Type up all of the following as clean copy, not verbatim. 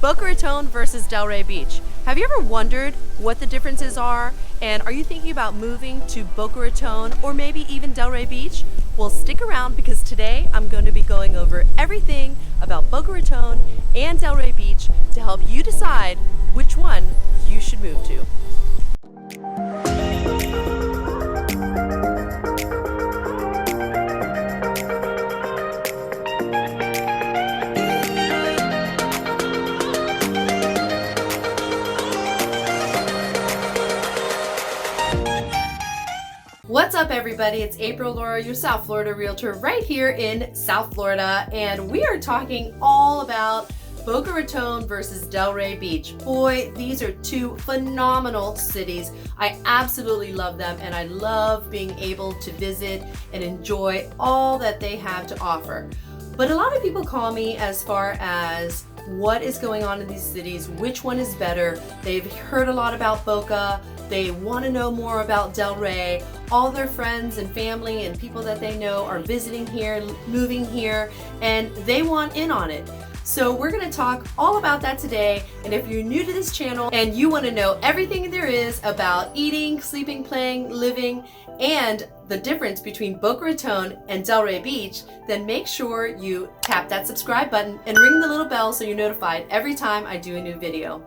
Boca Raton versus Delray Beach. Have you ever wondered what the differences are? And are you thinking about moving to Boca Raton or maybe even Delray Beach? Well, stick around because today I'm going to be going over everything about Boca Raton and Delray Beach to help you decide which one you should move to. What's up, everybody? It's April Laura, your South Florida realtor right here in South Florida, and we are talking all about Boca Raton versus Delray Beach. Boy, these are two phenomenal cities. I absolutely love them, and I love being able to visit and enjoy all that they have to offer. But a lot of people call me as far as what is going on in these cities, which one is better. They've heard a lot about Boca. They want to know more about Delray. All their friends and family and people that they know are visiting here, moving here, and they want in on it. So we're going to talk all about that today. And if you're new to this channel and you want to know everything there is about eating, sleeping, playing, living, and the difference between Boca Raton and Delray Beach, then make sure you tap that subscribe button and ring the little bell so you're notified every time I do a new video.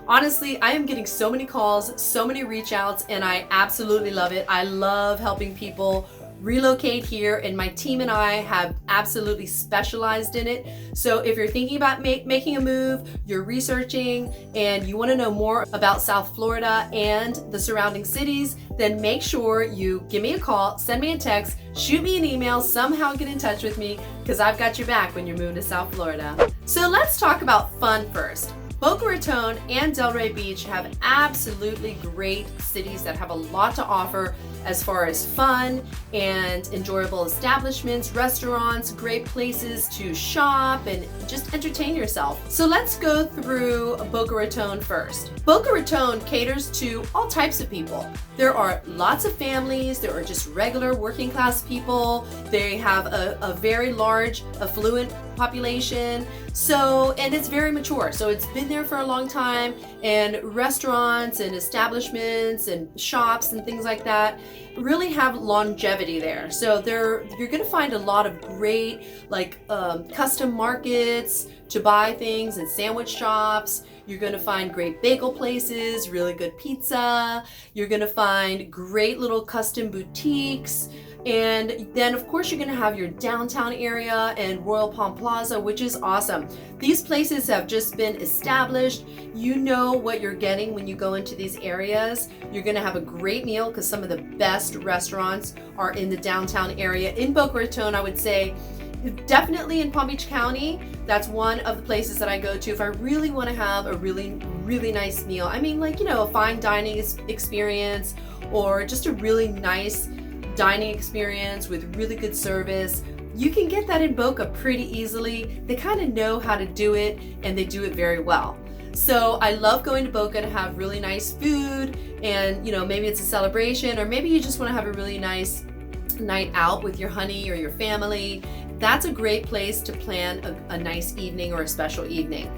Honestly, I am getting so many calls, so many reach outs, and I absolutely love it. I love helping people relocate here, and my team and I have absolutely specialized in it. So if you're thinking about making a move, you're researching, and you want to know more about South Florida and the surrounding cities, then make sure you give me a call, send me a text, shoot me an email, somehow get in touch with me, because I've got your back when you're moving to South Florida. So let's talk about fun first. Boca Raton and Delray Beach have absolutely great cities that have a lot to offer as far as fun and enjoyable establishments, restaurants, great places to shop and just entertain yourself. So let's go through Boca Raton first. Boca Raton caters to all types of people. There are lots of families, there are just regular working class people, they have a very large affluent population, and it's very mature, so it's been there for a long time, and restaurants and establishments and shops and things like that really have longevity there. So you're going to find a lot of great custom markets to buy things and sandwich shops. You're going to find great bagel places, really good pizza. You're going to find great little custom boutiques. And then of course you're going to have your downtown area and Royal Palm Plaza, which is awesome. These places have just been established. You know what you're getting when you go into these areas. You're going to have a great meal because some of the best restaurants are in the downtown area. In Boca Raton, I would say definitely in Palm Beach County, that's one of the places that I go to if I really want to have a really, really nice meal. I mean, a fine dining experience or just a really nice dining experience with really good service. You can get that in Boca pretty easily. They kind of know how to do it, and they do it very well. So I love going to Boca to have really nice food, and maybe it's a celebration, or maybe you just want to have a really nice night out with your honey or your family. That's a great place to plan a nice evening or a special evening.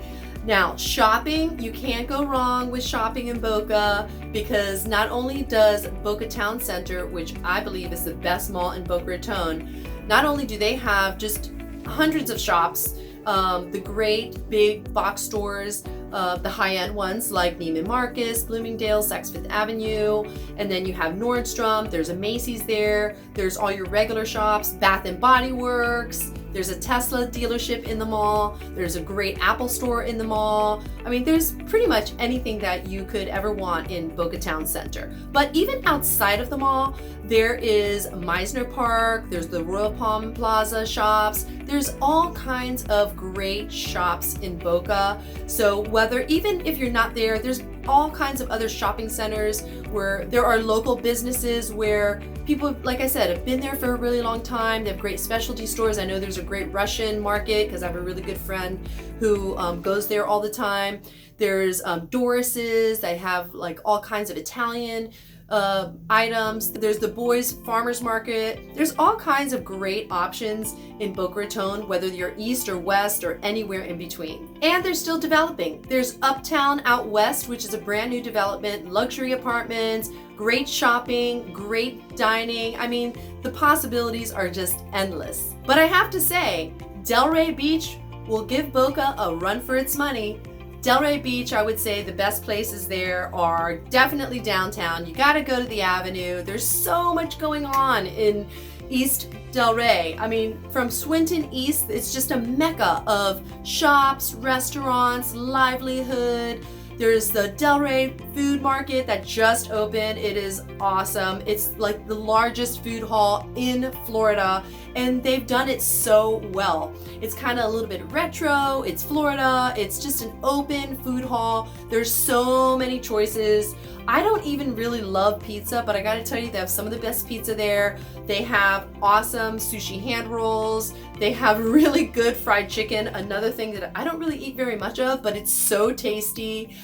Now, shopping, you can't go wrong with shopping in Boca, because not only does Boca Town Center, which I believe is the best mall in Boca Raton, not only do they have just hundreds of shops, the great big box stores, the high-end ones like Neiman Marcus, Bloomingdale's, Saks Fifth Avenue, and then you have Nordstrom, there's a Macy's there, there's all your regular shops, Bath and Body Works, there's a Tesla dealership in the mall, there's a great Apple store in the mall. I mean, there's pretty much anything that you could ever want in Boca Town Center. But even outside of the mall, there is Meisner Park, there's the Royal Palm Plaza shops, there's all kinds of great shops in Boca. So even if you're not there, there's all kinds of other shopping centers where there are local businesses where people, like I said, have been there for a really long time. They have great specialty stores. I know there's a great Russian market because I have a really good friend who goes there all the time. There's Doris's. They have all kinds of Italian items. There's the Boys Farmers Market. There's all kinds of great options in Boca Raton, whether you're east or west or anywhere in between. And they're still developing. There's Uptown out west, which is a brand new development, luxury apartments, great shopping, great dining. I mean, the possibilities are just endless. But I have to say, Delray Beach will give Boca a run for its money. Delray Beach, I would say the best places there are definitely downtown. You gotta go to the Avenue. There's so much going on in East Delray. I mean, from Swinton East, it's just a mecca of shops, restaurants, livelihood. There's the Delray Food Market that just opened. It is awesome. It's like the largest food hall in Florida, and they've done it so well. It's kind of a little bit retro. It's Florida. It's just an open food hall. There's so many choices. I don't even really love pizza, but I gotta tell you, they have some of the best pizza there. They have awesome sushi hand rolls. They have really good fried chicken, another thing that I don't really eat very much of, but it's so tasty.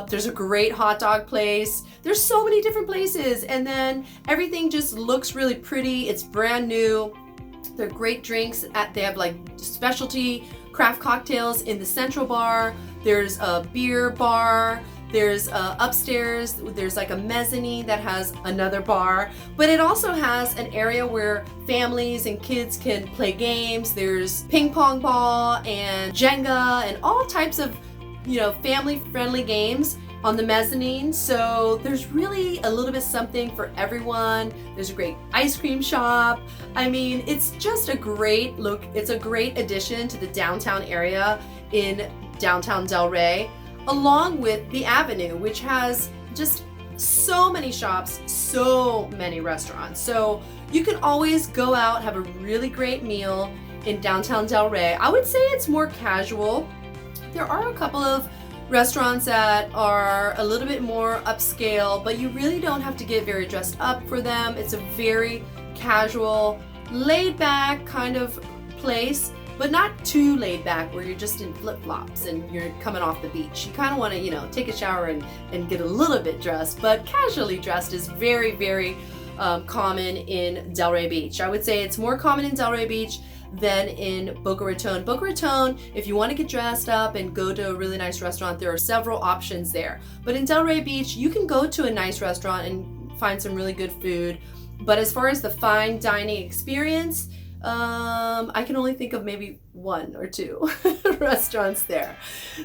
There's a great hot dog place. There's so many different places, and then everything just looks really pretty. It's brand new. They're great drinks. They have like specialty craft cocktails in the Central Bar. There's a beer bar. There's upstairs, there's like a mezzanine that has another bar, but it also has an area where families and kids can play games. There's ping pong ball and Jenga and all types of, family friendly games on the mezzanine. So there's really a little bit something for everyone. There's a great ice cream shop. I mean, it's just a great look. It's a great addition to the downtown area in downtown Delray, along with the Avenue, which has just so many shops, so many restaurants. So you can always go out, have a really great meal in downtown Delray. I would say it's more casual. There are a couple of restaurants that are a little bit more upscale, but you really don't have to get very dressed up for them. It's a very casual, laid back kind of place, but not too laid back where you're just in flip-flops and you're coming off the beach. You kind of want to, take a shower and get a little bit dressed, but casually dressed is very, very common in Delray Beach. I would say it's more common in Delray Beach than in Boca Raton. Boca Raton, if you want to get dressed up and go to a really nice restaurant, there are several options there. But in Delray Beach, you can go to a nice restaurant and find some really good food. But as far as the fine dining experience, I can only think of maybe one or two restaurants there.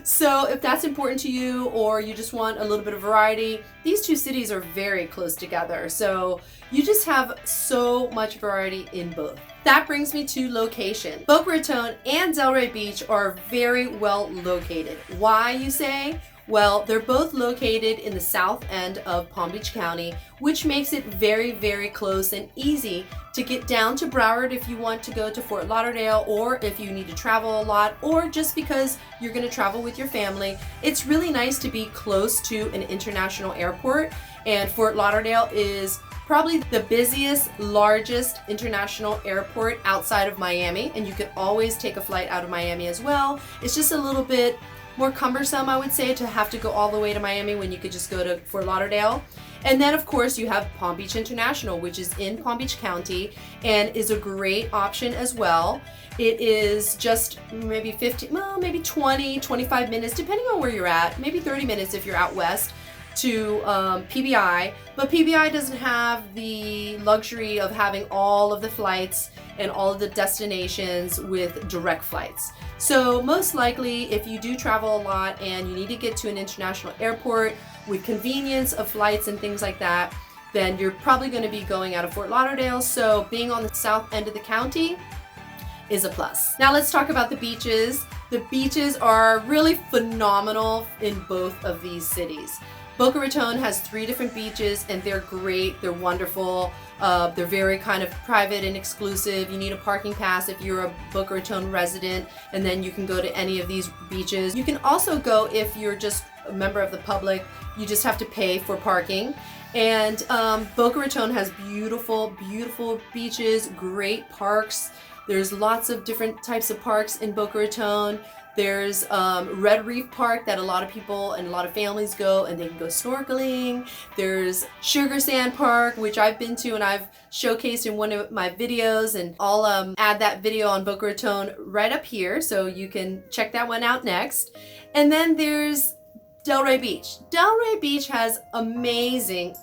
So if that's important to you, or you just want a little bit of variety, these two cities are very close together. So you just have so much variety in both. That brings me to location. Boca Raton and Delray Beach are very well located. Why, you say? Well, they're both located in the south end of Palm Beach County, which makes it very, very close and easy to get down to Broward if you want to go to Fort Lauderdale, or if you need to travel a lot, or just because you're going to travel with your family. It's really nice to be close to an international airport, and Fort Lauderdale is probably the busiest, largest international airport outside of Miami, and you can always take a flight out of Miami as well. It's just a little bit more cumbersome, I would say, to have to go all the way to Miami when you could just go to Fort Lauderdale. And then of course you have Palm Beach International, which is in Palm Beach County and is a great option as well. It is just maybe 20, 25 minutes, depending on where you're at, maybe 30 minutes if you're out west, to PBI, but PBI doesn't have the luxury of having all of the flights and all of the destinations with direct flights. So most likely, if you do travel a lot and you need to get to an international airport with convenience of flights and things like that, then you're probably going to be going out of Fort Lauderdale. So being on the south end of the county is a plus. Now let's talk about the beaches. The beaches are really phenomenal in both of these cities. Boca Raton has 3 different beaches, and they're great, they're wonderful, they're very kind of private and exclusive. You need a parking pass if you're a Boca Raton resident, and then you can go to any of these beaches. You can also go if you're just a member of the public, you just have to pay for parking. And Boca Raton has beautiful, beautiful beaches, great parks. There's lots of different types of parks in Boca Raton. There's Red Reef Park that a lot of people and a lot of families go, and they can go snorkeling. There's Sugar Sand Park, which I've been to and I've showcased in one of my videos, and I'll add that video on Boca Raton right up here, so you can check that one out next. And then there's Delray Beach. Delray Beach has amazing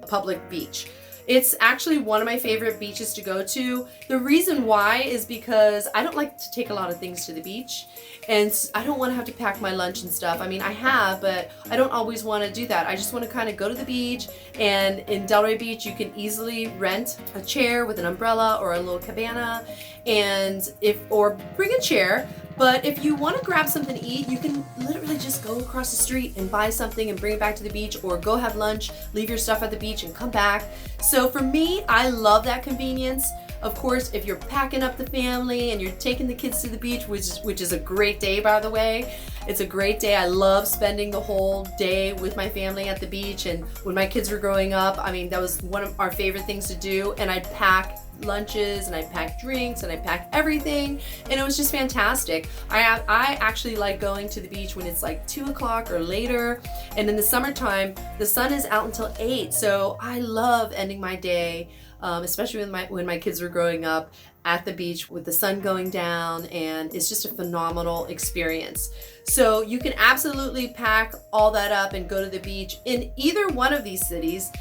public beach. It's actually one of my favorite beaches to go to. The reason why is because I don't like to take a lot of things to the beach, and I don't want to have to pack my lunch and stuff. I mean, I have, but I don't always want to do that. I just want to kind of go to the beach, and in Delray Beach you can easily rent a chair with an umbrella or a little cabana, and or bring a chair. But if you want to grab something to eat, you can literally just go across the street and buy something and bring it back to the beach, or go have lunch, leave your stuff at the beach and come back. So for me, I love that convenience. Of course, if you're packing up the family and you're taking the kids to the beach, which is a great day, by the way. It's a great day. I love spending the whole day with my family at the beach. And when my kids were growing up, I mean, that was one of our favorite things to do. And I'd pack lunches and I packed drinks and I packed everything, and it was just fantastic. I actually like going to the beach when it's like 2 o'clock or later, and in the summertime the sun is out until 8, so I love ending my day, especially when my kids were growing up, at the beach with the sun going down, and it's just a phenomenal experience. So you can absolutely pack all that up and go to the beach in either one of these cities.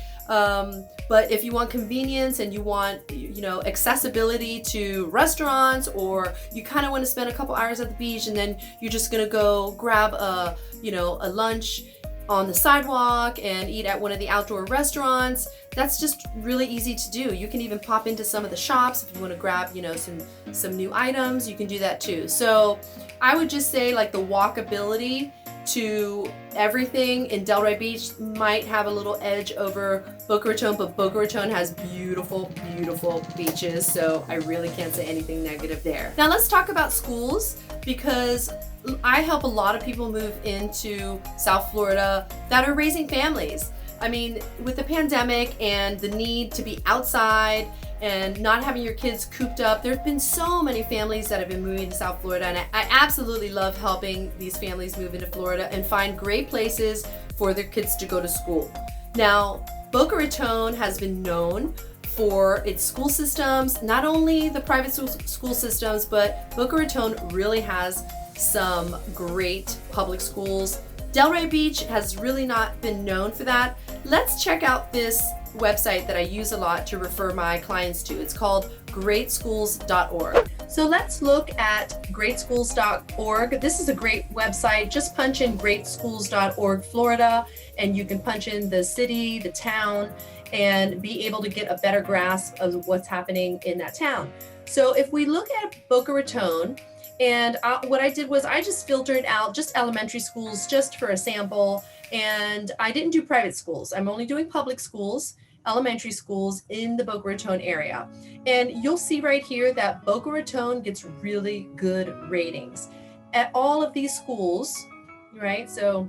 But if you want convenience and you want, accessibility to restaurants, or you kind of want to spend a couple hours at the beach and then you're just going to go grab a lunch on the sidewalk and eat at one of the outdoor restaurants, that's just really easy to do. You can even pop into some of the shops if you want to grab, some new items. You can do that too. So I would just say, like, the walkability to everything in Delray Beach might have a little edge over Boca Raton, but Boca Raton has beautiful beaches, so I really can't say anything negative there. Now let's talk about schools, because I help a lot of people move into South Florida that are raising families. I mean, with the pandemic and the need to be outside and not having your kids cooped up, there have been so many families that have been moving to South Florida, and I absolutely love helping these families move into Florida and find great places for their kids to go to school. Now, Boca Raton has been known for its school systems, not only the private school systems, but Boca Raton really has some great public schools. Delray Beach has really not been known for that. Let's check out this website that I use a lot to refer my clients to. It's called greatschools.org. So let's look at greatschools.org. This is a great website. Just punch in greatschools.org Florida, and you can punch in the city, the town, and be able to get a better grasp of what's happening in that town. So if we look at Boca Raton, and what I did was I just filtered out just elementary schools just for a sample, and I didn't do private schools. I'm only doing public schools, elementary schools in the Boca Raton area. And you'll see right here that Boca Raton gets really good ratings at all of these schools, right? So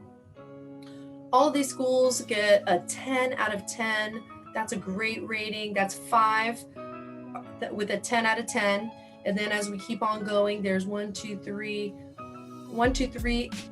all of these schools get a 10 out of 10. That's a great rating. That's 5 with a 10 out of 10. And then as we keep on going, there's 1, 2, 3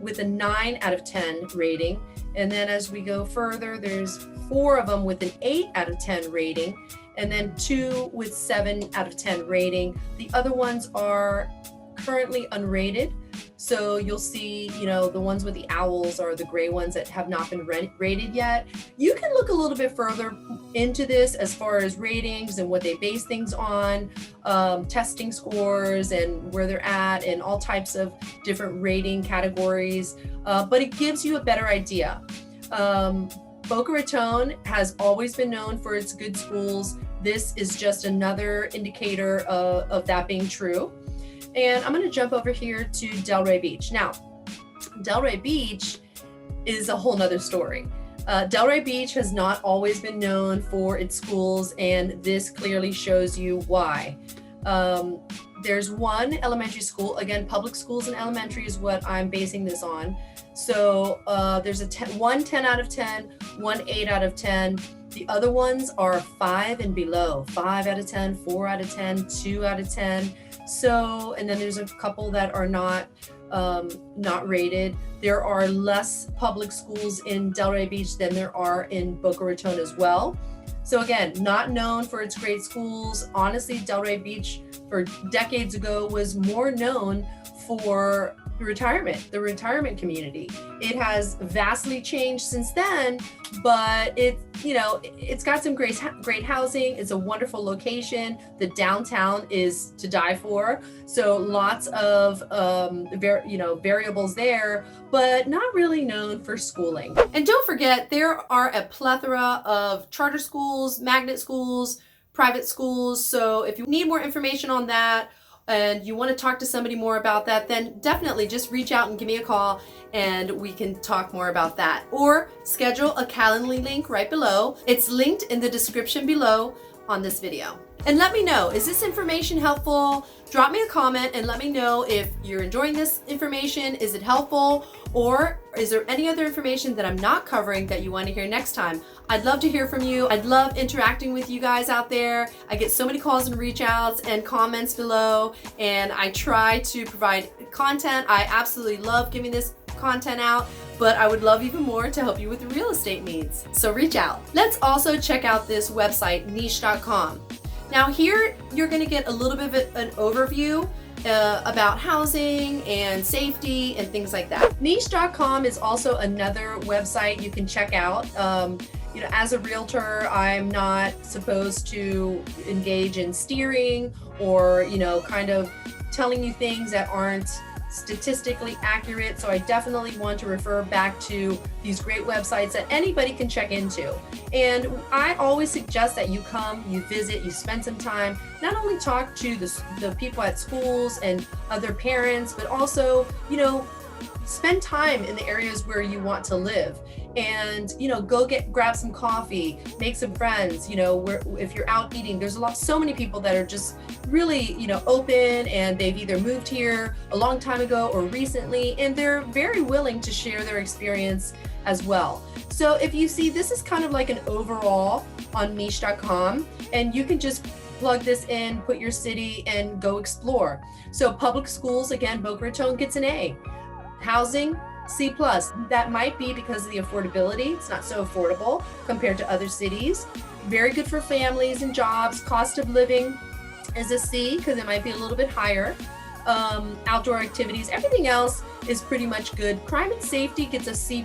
with a 9 out of 10 rating. And then as we go further, there's 4 of them with an 8 out of 10 rating, and then 2 with 7 out of 10 rating. The other ones are currently unrated. So you'll see, the ones with the owls are the gray ones that have not been rated yet. You can look a little bit further into this as far as ratings and what they base things on, testing scores and where they're at, and all types of different rating categories. But it gives you a better idea. Boca Raton has always been known for its good schools. This is just another indicator of that being true. And I'm going to jump over here to Delray Beach. Now, Delray Beach is a whole nother story. Delray Beach has not always been known for its schools, and this clearly shows you why. There's one elementary school, again, public schools and elementary is what I'm basing this on. So there's one 10 out of 10, one 8 out of 10. The other ones are 5 and below, 5 out of 10, 4 out of 10, 2 out of 10. So, and then there's a couple that are not not rated. There are less public schools in Delray Beach than there are in Boca Raton as well. So again, not known for its great schools. Honestly, Delray Beach for decades ago was more known for the retirement community. It has vastly changed since then, but it's got some great housing. It's a wonderful location. The downtown is to die for. So lots of variables there, but not really known for schooling. And don't forget, there are a plethora of charter schools, magnet schools, private schools. So if you need more information on that, and you want to talk to somebody more about that, then definitely just reach out and give me a call and we can talk more about that. Or schedule a Calendly link right below. It's linked in the description below on this video. And let me know, is this information helpful? Drop me a comment and let me know if you're enjoying this information. Is it helpful? Or is there any other information that I'm not covering that you want to hear next time? I'd love to hear from you. I'd love interacting with you guys out there. I get so many calls and reach outs and comments below, and I try to provide content. I absolutely love giving this content out, but I would love even more to help you with your real estate needs. So reach out. Let's also check out this website, niche.com. Now here, you're gonna get a little bit of an overview about housing and safety and things like that. Niche.com is also another website you can check out. As a realtor, I'm not supposed to engage in steering or, kind of telling you things that aren't statistically accurate. So I definitely want to refer back to these great websites that anybody can check into. And I always suggest that you come, you visit, you spend some time, not only talk to the people at schools and other parents, but also, spend time in the areas where you want to live. And go grab some coffee, make some friends. If you're out eating, there's so many people that are just really open, and they've either moved here a long time ago or recently, and they're very willing to share their experience as well. So if you see, this is kind of like an overall on niche.com, and you can just plug this in, put your city, and go explore. So public schools, again, Boca Raton gets an A. Housing, C+. That might be because of the affordability. It's not so affordable compared to other cities. Very good for families and jobs. Cost of living is a C because it might be a little bit higher. Outdoor activities, everything else is pretty much good. Crime and safety gets a C+,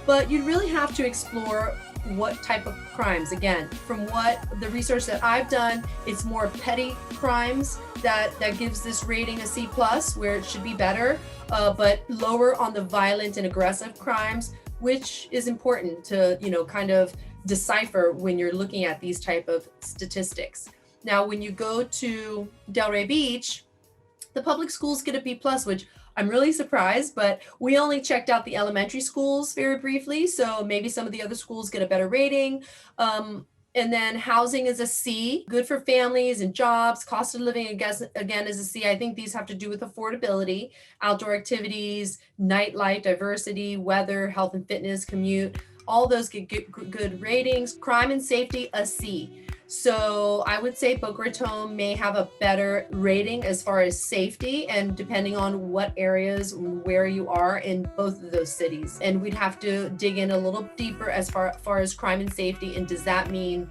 but you really have to explore what type of crimes. Again, from what the research that I've done, it's more petty crimes that gives this rating a C+, where it should be better, but lower on the violent and aggressive crimes, which is important to, kind of decipher when you're looking at these type of statistics. Now, when you go to Delray Beach, the public schools get a B+, which I'm really surprised, but we only checked out the elementary schools very briefly, so maybe some of the other schools get a better rating. And then housing is a C, good for families and jobs. Cost of living, I guess, again, is a C. I think these have to do with affordability, outdoor activities, nightlife, diversity, weather, health and fitness, commute. All those get good ratings. Crime and safety, a C. So I would say Boca Raton may have a better rating as far as safety, and depending on what areas, where you are in both of those cities. And we'd have to dig in a little deeper as far as crime and safety. And does that mean,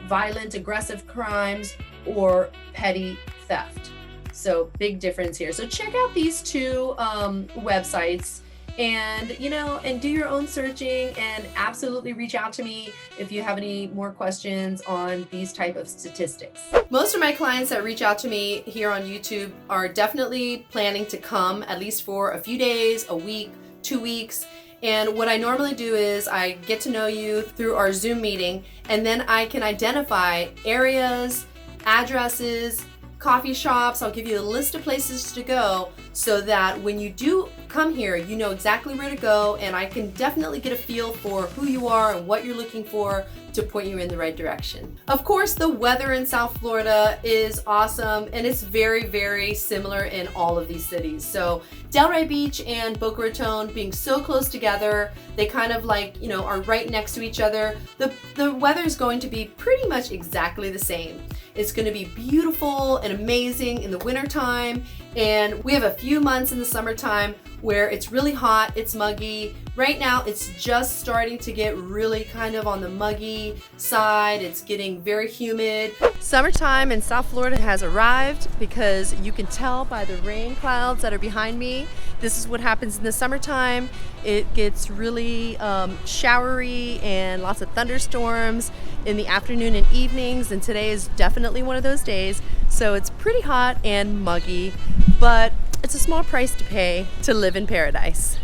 violent, aggressive crimes or petty theft? So big difference here. So check out these two websites. And, and do your own searching, and absolutely reach out to me if you have any more questions on these type of statistics. Most of my clients that reach out to me here on YouTube are definitely planning to come at least for a few days, a week, 2 weeks. And what I normally do is I get to know you through our Zoom meeting, and then I can identify areas, addresses, coffee shops. I'll give you a list of places to go so that when you do come here, you know exactly where to go, and I can definitely get a feel for who you are and what you're looking for to point you in the right direction. Of course, the weather in South Florida is awesome, and it's very, very similar in all of these cities. So Delray Beach and Boca Raton being so close together, they kind of are right next to each other. The weather is going to be pretty much exactly the same. It's going to be beautiful and amazing in the wintertime, And we have a few months in the summertime where it's really hot, it's muggy. Right now it's just starting to get really kind of on the muggy side. It's getting very humid. Summertime in South Florida has arrived because you can tell by the rain clouds that are behind me. This is what happens in the summertime. It gets really showery and lots of thunderstorms in the afternoon and evenings, and today is definitely one of those days. So it's pretty hot and muggy, but it's a small price to pay to live in paradise.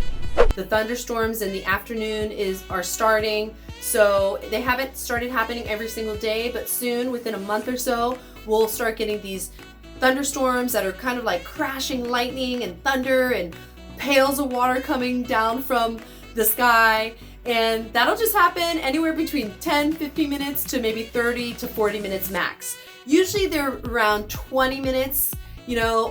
The thunderstorms in the afternoon are starting, so they haven't started happening every single day, but soon, within a month or so, we'll start getting these thunderstorms that are kind of like crashing lightning and thunder and pails of water coming down from the sky. And that'll just happen anywhere between 10-15 minutes to maybe 30 to 40 minutes max. Usually they're around 20 minutes,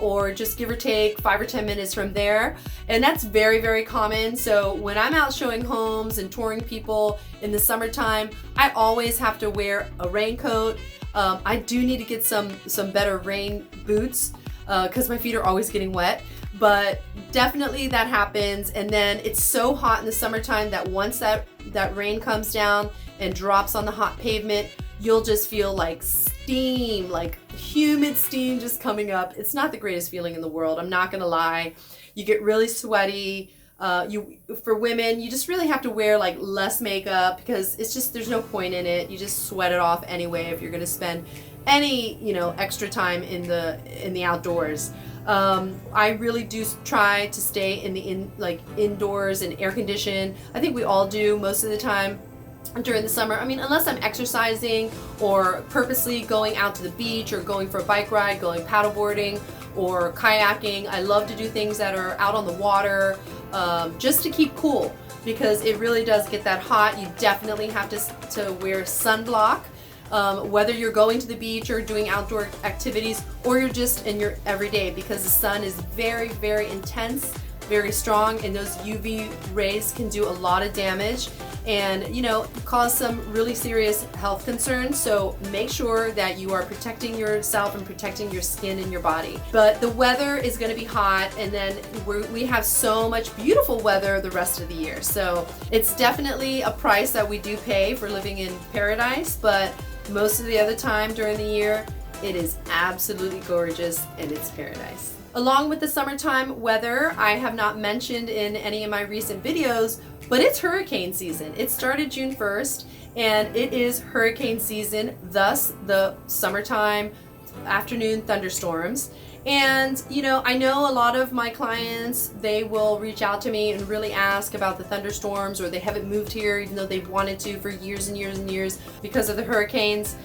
or just give or take 5 or 10 minutes from there. And that's very, very common. So when I'm out showing homes and touring people in the summertime, I always have to wear a raincoat. I do need to get some better rain boots because my feet are always getting wet. But definitely that happens. And then it's so hot in the summertime that once that rain comes down and drops on the hot pavement, you'll just feel like steam, like humid steam just coming up. It's not the greatest feeling in the world, I'm not gonna lie. You get really sweaty. For women, you just really have to wear like less makeup because it's just, there's no point in it. You just sweat it off anyway if you're gonna spend any extra time in the outdoors. I really do try to stay indoors and air conditioned. I think we all do most of the time during the summer. I mean, unless I'm exercising or purposely going out to the beach or going for a bike ride, going paddleboarding or kayaking. I love to do things that are out on the water, just to keep cool, because it really does get that hot. You definitely have to wear sunblock. Whether you're going to the beach or doing outdoor activities, or you're just in your everyday, because the sun is very, very intense, very strong, and those UV rays can do a lot of damage and cause some really serious health concerns. So make sure that you are protecting yourself and protecting your skin and your body. But the weather is going to be hot, and then we have so much beautiful weather the rest of the year. So it's definitely a price that we do pay for living in paradise, but most of the other time during the year, it is absolutely gorgeous and it's paradise. Along with the summertime weather, I have not mentioned in any of my recent videos, but it's hurricane season. It started June 1st and it is hurricane season, thus the summertime afternoon thunderstorms. And I know a lot of my clients, they will reach out to me and really ask about the thunderstorms, or they haven't moved here even though they've wanted to for years and years and years because of the hurricanes.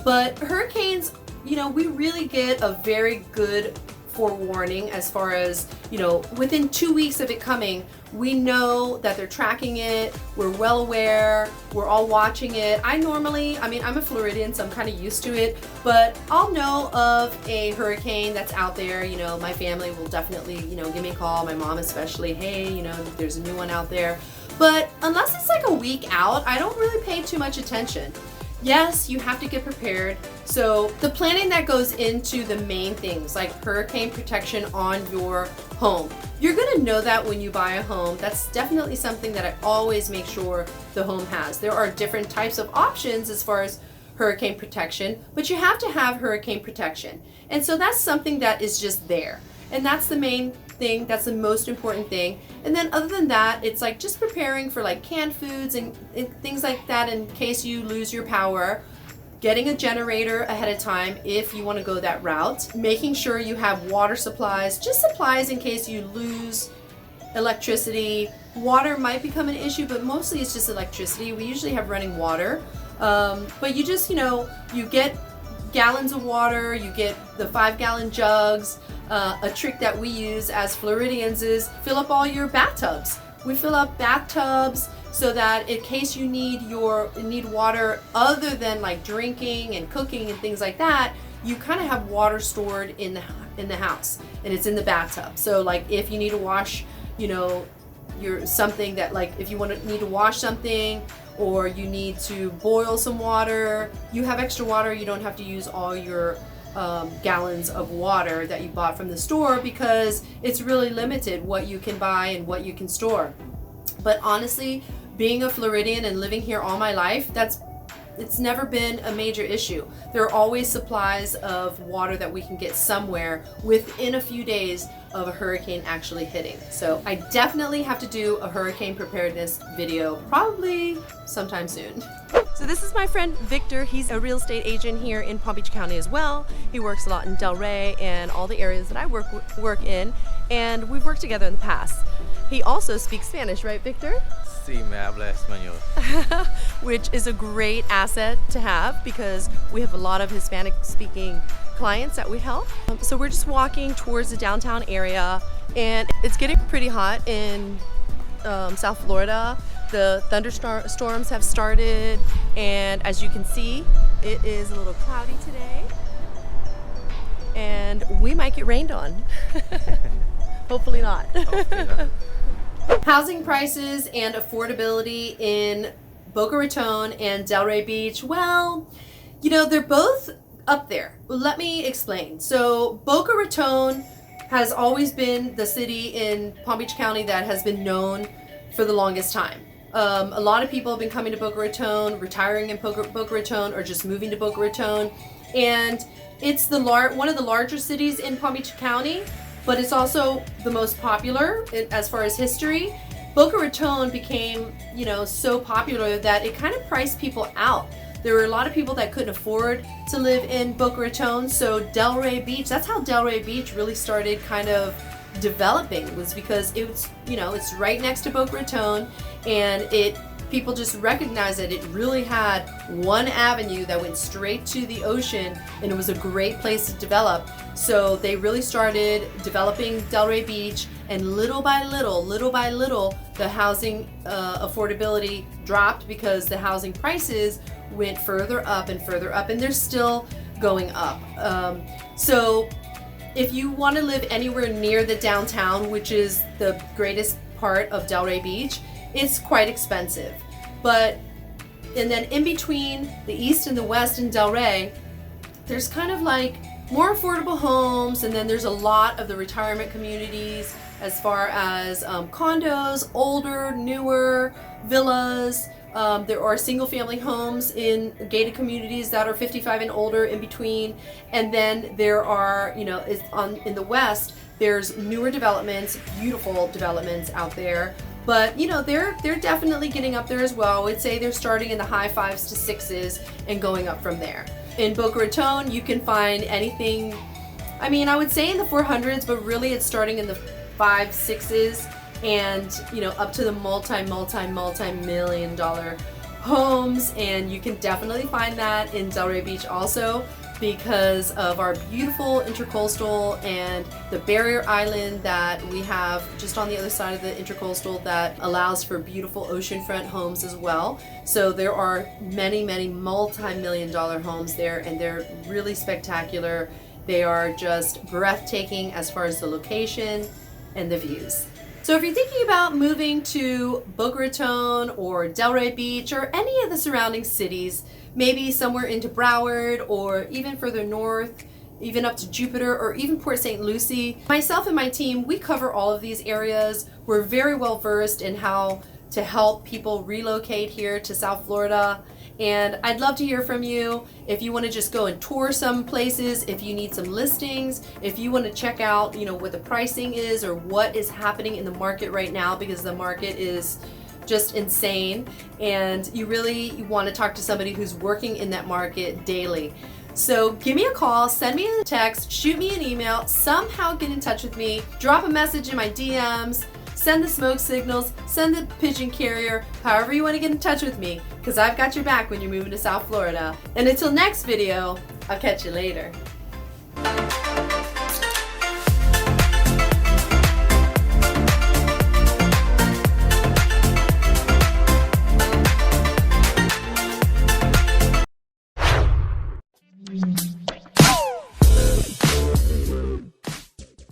But hurricanes, we really get a very good forewarning as far as, within 2 weeks of it coming, we know that they're tracking it, we're well aware, we're all watching it. I'm a Floridian, so I'm kind of used to it, but I'll know of a hurricane that's out there. My family will definitely, give me a call, my mom especially, hey, there's a new one out there. But unless it's like a week out, I don't really pay too much attention. Yes, you have to get prepared. So the planning that goes into the main things like hurricane protection on your home, you're gonna know that when you buy a home. That's definitely something that I always make sure the home has. There are different types of options as far as hurricane protection, but you have to have hurricane protection. And so that's something that is just there. And that's the main thing, that's the most important thing. And then other than that, it's like just preparing for like canned foods and things like that in case you lose your power. Getting a generator ahead of time if you want to go that route. Making sure you have water supplies, just supplies in case you lose electricity. Water might become an issue, but mostly it's just electricity. We usually have running water. But you just, you get gallons of water, you get the 5-gallon jugs. A trick that we use as Floridians is fill up all your bathtubs. We fill up bathtubs so that in case you need water other than like drinking and cooking and things like that, you kind of have water stored in the house, and it's in the bathtub. So like if you need to wash, something that, like if you need to wash something, or you need to boil some water, you have extra water. You don't have to use all your gallons of water that you bought from the store, because it's really limited what you can buy and what you can store. But honestly, being a Floridian and living here all my life, it's never been a major issue. There are always supplies of water that we can get somewhere within a few days of a hurricane actually hitting. So I definitely have to do a hurricane preparedness video, probably sometime soon. So this is my friend Victor. He's a real estate agent here in Palm Beach County as well. He works a lot in Delray and all the areas that I work in, and we've worked together in the past. He also speaks Spanish, right, Victor? Sí, me habla español. Which is a great asset to have, because we have a lot of Hispanic speaking clients that we help. So we're just walking towards the downtown area, and it's getting pretty hot in South Florida. The thunderstorms have started, and as you can see, it is a little cloudy today, and we might get rained on. Hopefully not. Hopefully not. Housing prices and affordability in Boca Raton and Delray Beach, well, you know, they're both up there. Let me explain. So Boca Raton has always been the city in Palm Beach County that has been known for the longest time. A lot of people have been coming to Boca Raton, retiring in Boca Raton, or just moving to Boca Raton, and it's one of the larger cities in Palm Beach County, but it's also the most popular as far as history. Boca Raton became, you know, so popular that it kind of priced people out. There were a lot of people that couldn't afford to live in Boca Raton, so Delray Beach, that's how Delray Beach really started kind of developing, was because it's, you know, it's right next to Boca Raton, and people just recognized that it really had one avenue that went straight to the ocean, and it was a great place to develop. So they really started developing Delray Beach, and little by little, the housing affordability dropped, because the housing prices went further up, and they're still going up. So if you want to live anywhere near the downtown, which is the greatest part of Delray Beach, it's quite expensive. And then in between the east and the west in Delray, there's kind of like more affordable homes, and then there's a lot of the retirement communities as far as condos, older, newer villas. There are single family homes in gated communities that are 55 and older in between. And then there are, you know, in the west, there's newer developments, beautiful developments out there. But, you know, they're definitely getting up there as well. I would say they're starting in the high 5s to 6s and going up from there. In Boca Raton, you can find anything, I mean, I would say in the 400s, but really it's starting in the 5s, 6s, and, you know, up to the multi-million dollar homes. And you can definitely find that in Delray Beach also, because of our beautiful intercoastal and the barrier island that we have just on the other side of the intercoastal that allows for beautiful oceanfront homes as well. So there are many multi-million dollar homes there, and they're really spectacular. They are just breathtaking as far as the location and the views. So if you're thinking about moving to Boca Raton or Delray Beach or any of the surrounding cities, maybe somewhere into Broward or even further north, even up to Jupiter or even Port St. Lucie, myself and my team, we cover all of these areas. We're very well versed in how to help people relocate here to South Florida. And I'd love to hear from you. If you want to just go and tour some places, if you need some listings, if you want to check out, you know, what the pricing is or what is happening in the market right now, because the market is just insane, and you really want to talk to somebody who's working in that market daily. So give me a call, send me a text, shoot me an email, somehow get in touch with me, drop a message in my DMs, send the smoke signals, send the pigeon carrier, however you want to get in touch with me, because I've got your back when you're moving to South Florida. And until next video, I'll catch you later.